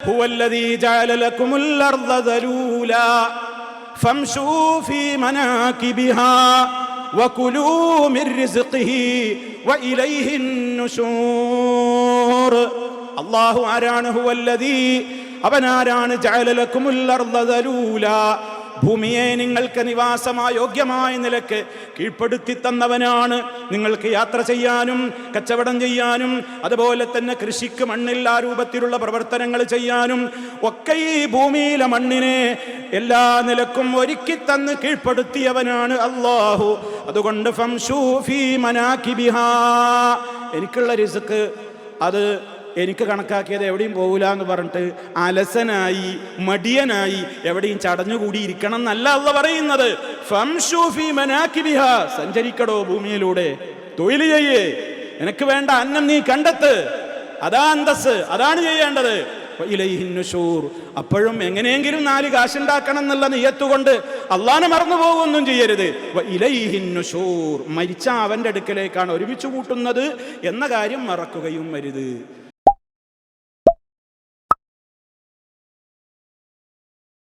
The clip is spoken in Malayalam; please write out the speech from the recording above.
ഹുവല്ലദീ ജഅല ലക്കുമുൽ അർദ ദലൂലാ ഫംശൂ ഫീ മനാകിബിഹാ വകുലൂ മിർ റിസ്ഖിഹി വഇലൈഹിൻ നുശൂർ. അല്ലാഹു ആരാണ്? ഹുവല്ലദീ, അവനാരാണ്? ജഅല ലക്കുമുൽ അർദ ദലൂലാ, ഭൂമിയെ നിങ്ങൾക്ക് നിവാസയോഗ്യമായ നിലക്ക് കീഴ്പ്പെടുത്തി തന്നവനാണ്. നിങ്ങൾക്ക് യാത്ര ചെയ്യാനും കച്ചവടം ചെയ്യാനും അതുപോലെ തന്നെ കൃഷിക്ക് മണ്ണിൽ ആ രൂപത്തിലുള്ള പ്രവർത്തനങ്ങൾ ചെയ്യാനും ഒക്കെ ഈ ഭൂമിയിലെ മണ്ണിനെ എല്ലാ നിലക്കും ഒരുക്കി തന്ന് കീഴ്പ്പെടുത്തിയവനാണ് അല്ലാഹു. അതുകൊണ്ട് ഫംശൂ ഫീ മനാകിബിഹാ, എനിക്കുള്ള റിസ്ക് അത് എനിക്ക് കണക്കാക്കിയത് എവിടെയും പോകില്ല എന്ന് പറഞ്ഞിട്ട് അലസനായി മടിയനായി എവിടെയും ചടഞ്ഞുകൂടി ഇരിക്കണം എന്നല്ല അല്ലാഹു പറയുന്നത്. ഫംശൂ ഫീ മനാകിബിഹാ, സഞ്ചരിക്കടോ ഭൂമിയിലൂടെ, തൊഴിൽ ചെയ്യേ, നിനക്ക് വേണ്ട അന്നം നീ കണ്ടെത്ത്, അതാ അന്തസ്, അതാണ് ചെയ്യേണ്ടത്. ഇലൈഹിൻ നുശൂർ, അപ്പോഴും എങ്ങനെയെങ്കിലും 4 കാശുണ്ടാക്കണം എന്നുള്ള നിയ്യത്തുകൊണ്ട് അള്ളാനെ മറന്നു പോകുകയൊന്നും ചെയ്യരുത്. ഇലൈഹിൻ നുശൂർ, മരിച്ച അവന്റെ അടുക്കലേക്കാണ് ഒരുമിച്ച് കൂട്ടുന്നത് എന്ന കാര്യം മറക്കുകയും അരുത്.